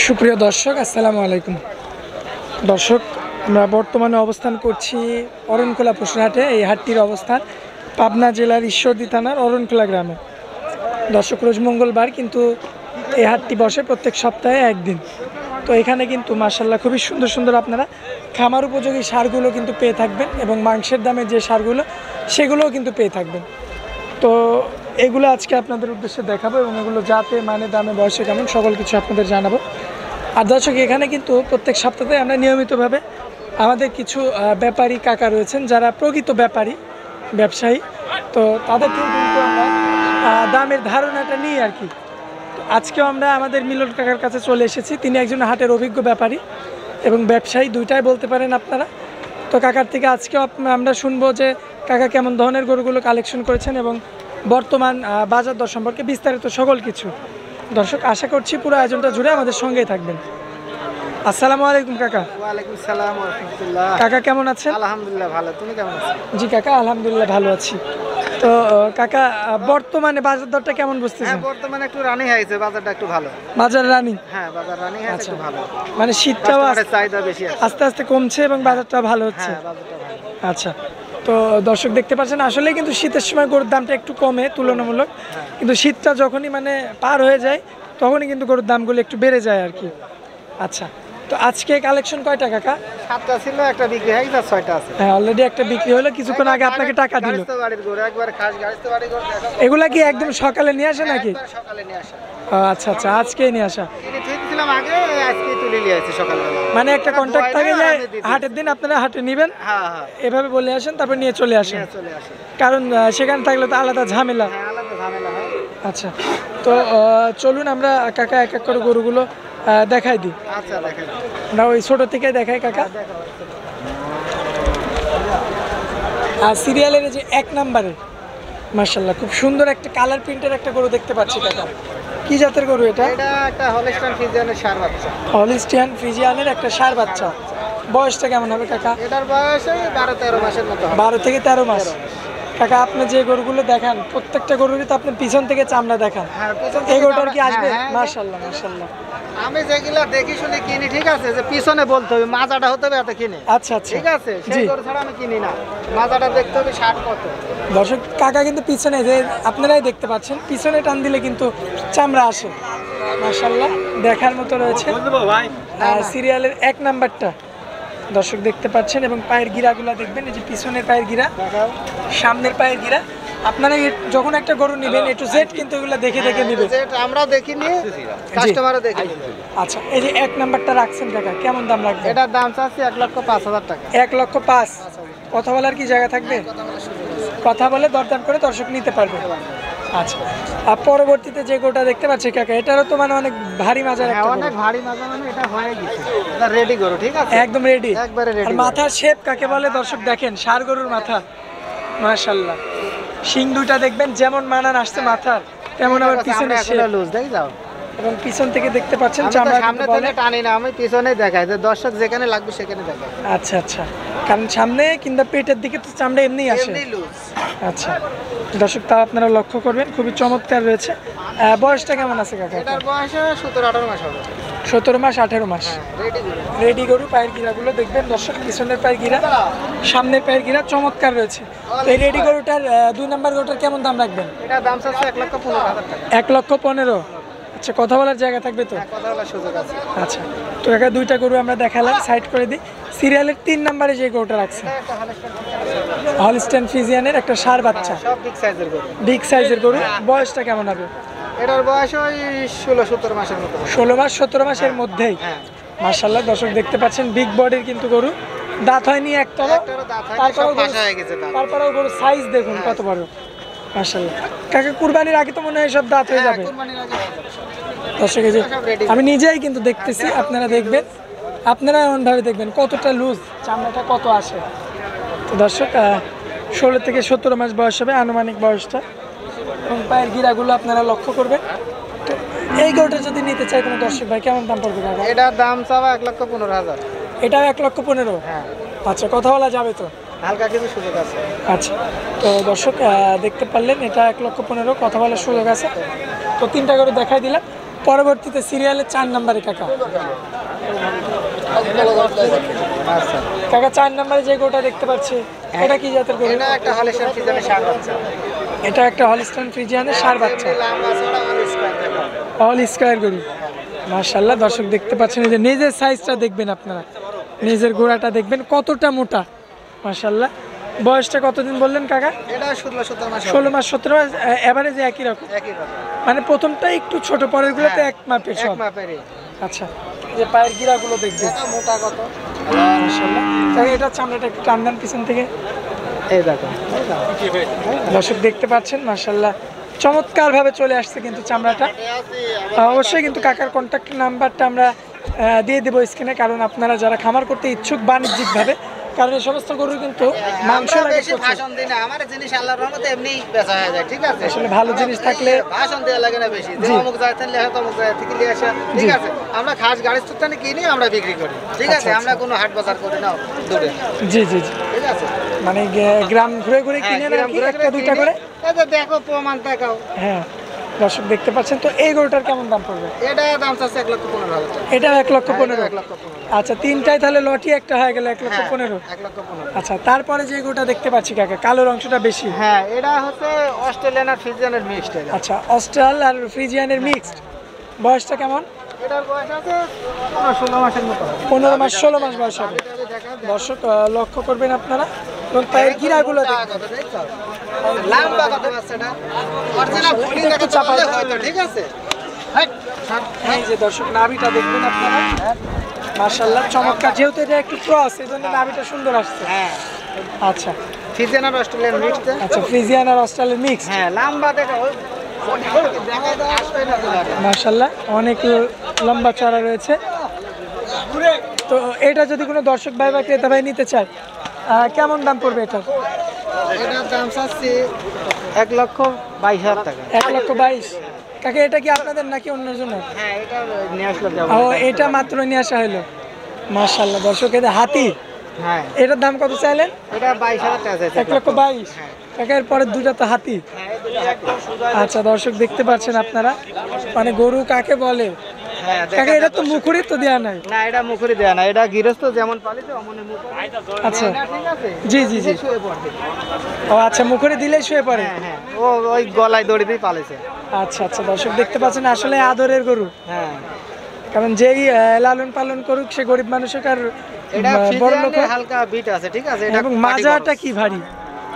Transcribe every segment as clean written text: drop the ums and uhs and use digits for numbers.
সুপ্রিয় দর্শক, আসসালামু আলাইকুম। দর্শক, আমরা বর্তমানে অবস্থান করছি অরণখোলা পশুর হাটে। এই হাটটির অবস্থান পাবনা জেলার ঈশ্বরদী থানার অরণখোলা গ্রামে। দর্শক, রোজ মঙ্গলবার কিন্তু এই হাটটি বসে প্রত্যেক সপ্তাহে একদিন। তো এখানে কিন্তু মাশাআল্লাহ খুবই সুন্দর সুন্দর আপনারা খামার উপযোগী সারগুলো কিন্তু পেয়ে থাকবেন এবং মাংসের দামে যে সারগুলো সেগুলোও কিন্তু পেয়ে থাকবেন। তো এগুলো আজকে আপনাদের উদ্দেশ্যে দেখাবো এবং এগুলো যাতে মানে দামে বয়সে কেমন সকল কিছু আপনাদের জানাবো। আর দর্শক, এখানে কিন্তু প্রত্যেক সপ্তাহে আমরা নিয়মিতভাবে আমাদের কিছু ব্যাপারী কাকা রয়েছেন যারা প্রকৃত ব্যাপারী ব্যবসায়ী। তো তাদের থেকে কিন্তু আমরা দামের ধারণাটা নিই আর কি। তো আজকেও আমরা আমাদের মিলন কাকার কাছে চলে এসেছি। তিনি একজন হাটের অভিজ্ঞ ব্যাপারী এবং ব্যবসায়ী, দুইটাই বলতে পারেন আপনারা। তো কাকার থেকে আজকেও আমরা শুনবো যে কাকা কেমন ধরনের গরুগুলো কালেকশন করেছেন এবং বর্তমান বাজার দর সম্পর্কে বিস্তারিত সকল কিছু। দর্শক, আশা করছি পুরো আয়োজনটা জুড়ে আমাদের সঙ্গেই থাকবেন। আসসালামু আলাইকুম কাকা। ওয়ালাইকুম সালাম ওয়া রাহমাতুল্লাহ। কাকা কেমন আছেন? আলহামদুলিল্লাহ ভালো, তুমি কেমন আছো? জি কাকা, আলহামদুলিল্লাহ ভালো আছি। তো কাকা, বর্তমানে বাজার দরটা কেমন বুঝতেছেন? হ্যাঁ, বর্তমানে একটু রানিং হয়েছে, বাজারটা একটু ভালো। বাজার রানিং? হ্যাঁ, বাজার রানিং হয়েছে, আচ্ছা, একটু ভালো। মানে শীতটাও চাহিদা বেশি আছে, আস্তে আস্তে কমছে এবং বাজারটা ভালো হচ্ছে। হ্যাঁ, বাজারটা ভালো। আচ্ছা, তো দর্শক দেখতে পাচ্ছেন আসলে কিন্তু শীতের সময় গরুর দামটা একটু কমে তুলনামূলক, কিন্তু শীতটা যখনই মানে পার হয়ে যায় তখনই কিন্তু গরুর দামগুলো একটু বেড়ে যায় আর কি। আচ্ছা, তো আজকে কালেকশন কয়টা কাকা? 7টা ছিল, একটা বিক্রি হয়ে গেছে, 6টা আছে। হ্যাঁ, অলরেডি একটা বিক্রি হলো, কিছুক্ষণ আগে আপনাকে টাকা দিল। গাড়িতে বাড়ির গরু, একবার খাস গাড়িতে বাড়ির গরু দেখাবো। এগুলা কি একদম সকালে নিয়ে আসে নাকি? একবার সকালে নিয়ে আসা। ও আচ্ছা আচ্ছা, আজকেই নিয়ে আসা। কিনে থুইছিলাম আগে, আজকে তুলে নিয়ে আসছি সকালবেলা। মানে একটা কন্ট্যাক্ট থাকে যে হাটের দিন আপনারা হাটে নেবেন, হ্যাঁ হ্যাঁ, এভাবে বলে আসেন, তারপর নিয়ে চলে আসেন। নিয়ে চলে আসে। কারণ সেখানে থাকলে তো আলাদা ঝামেলা। হ্যাঁ, আলাদা ঝামেলা হয়। আচ্ছা, তো চলুন আমরা কাকা এক এক করে গরুগুলো দেখাই দিই। আচ্ছা, দেখেন। আমরা ওই ছোট থেকে দেখাই কাকা। আর সিরিয়ালের যে 1 নম্বরে মাশাআল্লাহ খুব সুন্দর একটা কালার প্রিন্টের একটা গরু দেখতে পাচ্ছি কাকা। কি জাতের গরু এটা? এটা একটা হলস্টাইন ফ্রিজিয়ানের ষাঁড় বাচ্চা। হলিস্টিয়ান ফ্রিজিয়ানের একটা ষাঁড় বাচ্চা। বয়সটা কেমন হবে কাকা? এটার বয়স ওই 12-13 মাসের মতো হবে। 12 থেকে 13 মাস। কাকা, আপনি যে গরুগুলো দেখান প্রত্যেকটা গরুরই তো আপনি পিছন থেকে চামড়া দেখান। হ্যাঁ, পিছন এই থেকে গরুটার কি আসবে? হ্যাঁ, হ্যাঁ, মাশাআল্লাহ মাশাআল্লাহ। আমি যেগুলা দেখি শুনে কিনি, ঠিক আছে, যে পিছনে বলতে হবে মাজাটা হতে হবে এত কিনে, আচ্ছা আচ্ছা, ঠিক আছে, জি। সেই গরু ছাড়া আমি কিনি না, মাজাটা দেখতে হবে 60 কত। দর্শক, কাকা কিন্তু পিছনে যে আপনারাই দেখতে পাচ্ছেন, পিছনে টান দিলে কিন্তু চামড়া আসে। মাশাআল্লাহ, দেখার মতো রয়েছে। সিরিয়ালের 1 নাম্বারটা দর্শক দেখতে পাচ্ছেন এবং পায়ের গিরাগুলো দেখবেন, এই যে পিছনের পায়ের গিরা, সামনের পায়ের গিরা। আপনারা যখন একটা গরু নেবেন A to Z কিন্তু এগুলো দেখে দেখে নেবেন। যেটা আমরা দেখিনি, কাস্টমারও দেখিনি। আচ্ছা, এই যে 1 নাম্বারটা রাখছেন কাকা, কেমন দাম রাখবেন? এটার দাম চাচ্ছি 1,05,000 টাকা। 1,05,000। কথা বলার কি জায়গা থাকবে? কথা বলে দরদাম করে দর্শক নিতে পারবে। আচ্ছা, আর পরবর্তীতে যে গরুটা দেখতে পাচ্ছি কাকা, এটারও তো মানে অনেক ভারী মাজার হ্যাঁ, একটা অনেক গরু। ভারী মাজা, মানে এটা হয়ে গেছে, এটা রেডি গরু, ঠিক আছে, একদম রেডি, একবারে আর রেডি। মাথার শেপ কাকে বলে দর্শক দেখেন, ষাঁড় গরুর মাথা। মাশাআল্লাহ, শিং দুইটা দেখবেন যেমন মানান আসছে মাথার, তেমন আবার পিছনে শেপ। লুজ দেখ যাও, এবং পিছন থেকে দেখতে পাচ্ছেন আমি তো চামড়া সামনে কিন্তু বলে। থেকে টানি না, আমি পিছনেই দেখাই, যে দর্শক যেখানে লাগবে সেখানে দেখাই। আচ্ছা আচ্ছা, কারণ সামনে কিংবা পেটের দিকে তো চামড়া এমনি আসে। এমনি লুজ। আচ্ছা দর্শক, তা আপনারা লক্ষ্য করবেন, খুবই চমৎকার রয়েছে। বয়সটা কেমন আছে কাকা? এটার বয়স 17-18 মাস হবে। 17 মাস 18 মাস। রেডি গরু। রেডি গরু। পায়ের গিরাগুলো দেখবেন দর্শক, পিছনের পায়ের গিরা, সামনের পায়ের গিরা চমৎকার রয়েছে। তো এই রেডি গরুটার 2 নাম্বার গরুটার কেমন দাম রাখবেন? এটার দাম চাচ্ছে 1,15,000 টাকা। 1,15,000। আচ্ছা, কথা বলার জায়গা থাকবে তো? কথা বলার সুযোগ আছে। আচ্ছা, তো কাকা দুইটা গরু আমরা দেখালাম, সাইড করে দিই। সিরিয়ালের 3 নাম্বারে যে গরুটা রাখছেন, এটা একটা হলস্টাইন হলিস্টাইন ফ্রিজিয়ানের একটা ষাঁড় বাচ্চা, সব বিগ সাইজের গরু। বিগ সাইজের গরু। বয়সটা কেমন হবে? এটার বয়স ওই 16-17 মাসের মতো। 16 মাস 17 মাসের মধ্যেই। হ্যাঁ, মাশাআল্লাহ, দর্শক দেখতে পাচ্ছেন বিগ বডির কিন্তু গরু, দাঁত হয়নি একটারও। একটারও দাঁত হয়নি, তারপরেও সব পাশা হয়ে গেছে দাঁত। তারপরেও গরু সাইজ দেখুন কত বড়। মাশাআল্লাহ, কাকা কুরবানির আগে তো মনে হয় সব দাঁত হয়ে যাবে। কুরবানির আগে হয়ে যাবে। দর্শক, এই যে সব ready। আমি নিজেই কিন্তু দেখতেছি, আপনারা দেখবেন, আপনারা এমনভাবে দেখবেন কতটা লুজ, চামড়াটা কত আসে। তো দর্শক, 16 থেকে 17 মাস বয়স হবে আনুমানিক বয়সটা, এবং পায়ের গিরাগুলো আপনারা লক্ষ্য করবেন। তো এই গরুটা যদি নিতে চাই কোনো দর্শক ভাই, কেমন দাম পড়বে কাকা? এটার দাম চাওয়া 1,15,000। এটাও 1,15,000। হ্যাঁ, আচ্ছা, কথা বলা যাবে তো? হালকা কিছু সুযোগ আছে। আচ্ছা, তো দর্শক দেখতে পারলেন, এটা 1,15,000, কথা বলার সুযোগ আছে। তো 3টা গরু দেখাই দিলাম। পরবর্তীতে সিরিয়ালের 4 নম্বরে কাকা। আচ্ছা, কাকা 4 নম্বরে যে গরুটা দেখতে পাচ্ছি এটা কি জাতের গরু? এটা একটা হলিস্টাইন ফ্রিজিয়ানের ষাঁড় বাচ্চা। এটা একটা হলিস্টাইন ফ্রিজিয়ানের ষাঁড় বাচ্চা, এমনি লম্বা চওড়া অল স্কয়ার দেখো। অল স্কয়ার গরু। মাশাআল্লাহ, দর্শক দেখতে পাচ্ছেন, এই যে নিজের সাইজটা দেখবেন আপনারা, নিজের গোড়াটা দেখবেন কতটা মোটা। মাশাআল্লাহ। বয়সটা কতদিন বললেন কাকা? এটা 16-17 মাস হবে। 16 মাস 17 মাস, এভারেজে একই রকম। একই রকম। মানে প্রথমটা একটু ছোট, পরের গুলোতে হ্যাঁ, এক মাপের এক সব। মাপেরই। আচ্ছা, এই যে পায়ের গিরাগুলো দেখবেন দেখো মোটা কত। মাশাআল্লাহ। কাকা এটা চামড়াটা একটু টান দেন পিছন থেকে। এই দেখো। দর্শক দেখতে পাচ্ছেন মাশাআল্লাহ, চমৎকার ভাবে চলে আসছে কিন্তু চামড়াটা। অবশ্যই কিন্তু কাকার কন্ট্যাক্ট নাম্বারটা আমরা দিয়ে দেবো স্ক্রিনে, কারণ আপনারা যারা খামার করতে ইচ্ছুক বাণিজ্যিকভাবে, কারণ এই সমস্ত গরুর কিন্তু মাংস আমরা লাগে বেশি প্রচুর। ভাষণ দিই না, আমার জিনিস আল্লাহর রহমতে এমনি বেচা হয়ে যায়, ঠিক আছে? আসলে ভালো জিনিস থাকলে ভাষণ দেওয়া লাগে না বেশি, যে জি। অমুক জায়গা থেকে লেখা অমুক জায়গা থেকে নিয়ে আসা, ঠিক জি। আছে? আমরা খাস গাড়ির স্থানে কিনে আমরা বিক্রি করি, ঠিক আছে? আচ্ছা, আমরা কোনো হাট বাজার করি না দূরে, জি জি জি, ঠিক আছে? মানে গ্রাম ঘুরে ঘুরে হ্যাঁ, কিনে না গ্রাম কি ঘুরে একটা ঘুরে দুইটা কিনে, করে। এই যে দেখো প্রমাণ দেখাও। হ্যাঁ, দর্শক দেখতে পাচ্ছেন। তো এই গরুটার কেমন দাম পড়বে? এটা দাম চাচ্ছে 1,15,000 টাকা। এটা 1,15,000। 1,15,000। আচ্ছা, তিনটায় তাহলে লটি একটা হয়ে গেল 1,15,000। 1,15,000। আচ্ছা, তারপরে যে গরুটা দেখতে পাচ্ছি কাকা, কালোর অংশটা বেশি। হ্যাঁ, এটা হচ্ছে অস্ট্রেলিয়ান আর ফ্রিজিয়ানের মিক্সড। আচ্ছা, অস্ট্রাল আর ফ্রিজিয়ানের মিক্সড। বয়সটা কেমন? এটার বয়স আছে 16 মাসের মতো। 15 মাস 16 মাস বয়স হবে। দর্শক লক্ষ্য করবেন আপনারা, এবং পায়ের গিরাগুলো দেখবেন। লম্বা কত বাচ্চাটা? অরিজিনাল ফুলিং এটা একটু দেখতে চাপা পারলে দাও। হয়তো, ঠিক আছে? হাট, হাট, এই যে দর্শক নাভিটা দেখবেন আপনারা, মাশাআল্লাহ চমৎকার। যেহেতু এটা একটু ক্রস, এই জন্য নাভিটা সুন্দর আসছে। হ্যাঁ, আচ্ছা ফ্রিজিয়ান আর অস্ট্রেলিয়ান মিক্সড। আচ্ছা, ফ্রিজিয়ান আর অস্ট্রালের মিক্স। হ্যাঁ, লম্বা দেখো, দেখা দাও আসবে না তোমাকে। মাশাআল্লাহ, অনেক লম্বা চড়া রয়েছে। তো এটা যদি কোনো দর্শক ভাই বা ক্রেতা ভাই নিতে চায়, কেমন দাম পড়বে এটার? এটার দাম চাচ্ছি 1,22,000 টাকা। 1,22,000। কাকে এটা কি আপনাদের নাকি অন্যের জন্য? হ্যাঁ, এটা নিয়ে আসলে যাবো। ও, এটা মাত্র নিয়ে আসা হলো। মাশাআল্লাহ, দর্শক এটা হাতি, হ্যাঁ, এটার দাম কত চাইলেন? এটা 22,000 টাকা চাইছে। 1,22,000। কাকা এর পরের দুটা তো হাতি। হ্যাঁ, এই দুটো হাত। আচ্ছা, দর্শক দেখতে পাচ্ছেন আপনারা, মানে গরু কাকে বলে। হ্যাঁ, কাকা এটা তো মুখুরি তো দেয়া নাই। না, এটা মুখুরি দেয়া না, এটা গৃহস্থ যেমন পালিত অমনি মুখুরি। আচ্ছা, এটা ঠিক আছে? জি জি জি। শুয়ে পড়বে। ও আচ্ছা, মুখুরি দিলেই শুয়ে পড়ে। হ্যাঁ, হ্যাঁ, ও ওই গলায় দড়ি দিয়ে পালেছে। আচ্ছা আচ্ছা, দর্শক দেখতে পাচ্ছেন আসলে আদরের গরু, হ্যাঁ, কারণ যেই লালন পালন করুক সে গরিব মানুষের আর এটা বড় লোক ফ্রিজিয়ানের হালকা বিট আছে, ঠিক আছে? এটা এবং পাটি মাজাটা বড়। কি ভারী।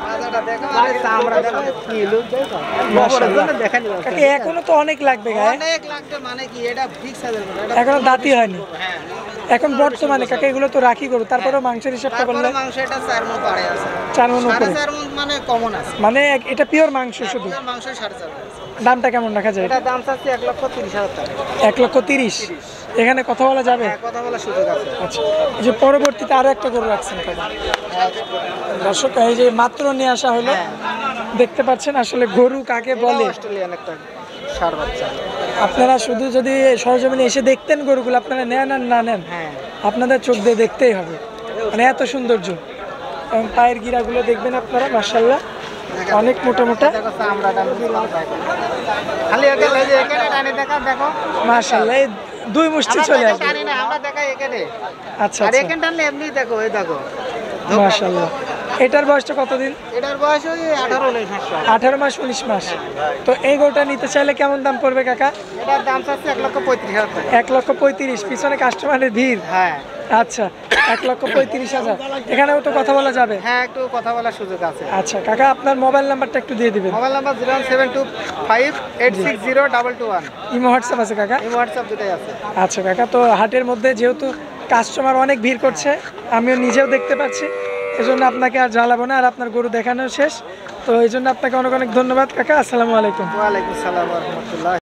মাজাটা দেখো, আরে চামড়া দেখো, কি লুক দেখো। মাশাআল্লাহ। বড় দেখেন না। কাকা এখনো তো অনেক লাগবে গায়ে, অনেক লাগবে, মানে কি এটা বিগ সাইজের গরু, এটা এখনো দাঁতই হয়নি। হ্যাঁ, এখন বর্তমানে কাকা এগুলো তো রাখি গরু, তারপরেও মাংসের হিসাবটা করলে তারপরে মাংস এটা 4 মণ পাড়ে আছে। 4 মণ উপরে, 4.5 মণ মানে কমন আছে। মানে এটা পিওর মাংস শুধু। এর মাংস 4.5 আছে। দামটা কেমন রাখা যায়? এটা দাম চাচ্ছি 1,30,000 টাকা। 1,30,000। এখানে কথা বলা যাবে? হ্যাঁ, কথা বলার সুযোগ আছে। আচ্ছা, এই যে পরবর্তীতে আরো একটা গরু রাখছেন কাকা। দর্শক এই যে মাত্র নিয়ে আসা হলো, দেখতে পাচ্ছেন আসলে গরু কাকে বলে। অস্ট্রেলিয়ান একটা ষাঁড় বাচ্চা। আপনারা শুধু যদি সরজমিনে এসে দেখতেন গরুগুলো, আপনারা নেন আর না নেন, হ্যাঁ, আপনাদের চোখ দিয়ে দেখতেই হবে, মানে এত সৌন্দর্য। এবং পায়ের গিরাগুলো দেখবেন আপনারা, মাশাআল্লাহ অনেক মোটা মোটা। দেখো চামড়াটা লম্বা দেখো। খালি একে এই যে এখানে টানি দেখা দেখো। মাশাআল্লাহ, এই দুই মুষ্টি আমরা চলে দেখে আসবে। টানি না, আমরা দেখাই এখানে। আচ্ছা আর আচ্ছা, এখানে টানলে এমনি দেখো, এই দেখো। মাশাআল্লাহ। এটার বয়সটা কতদিন? এটার বয়স ওই 18-19 মাস। 18 মাস 19 মাস। তো এই গরুটা নিতে চাইলে কেমন দাম পড়বে কাকা? এটার দাম চাচ্ছে 1,35,000 টাকা। 1,35,000। পিছনে কাস্টমারের ভিড়। হ্যাঁ, আচ্ছা, 1,35,000। এখানেও তো কথা বলা যাবে? হ্যাঁ, একটু কথা বলার সুযোগ আছে। আচ্ছা কাকা, আপনার মোবাইল নাম্বারটা একটু দিয়ে দিবেন। Mobile number 01725860211। ইমো হোয়াটসঅ্যাপ আছে কাকা? এই হোয়াটসঅ্যাপ দুটাই আছে। আচ্ছা কাকা, তো হাটের মধ্যে যেহেতু কাস্টমার অনেক ভিড় করছে, আমিও নিজেও দেখতে পাচ্ছি, এজন্য আপনাকে আর জ্বালাবো না, আর আপনার গরু দেখানো শেষ। তো এই জন্য আপনাকে অনেক অনেক ধন্যবাদ কাকা। আসসালামু আলাইকুম। ওয়ালাইকুম সালাম ওয়া রাহমাতুল্লাহ।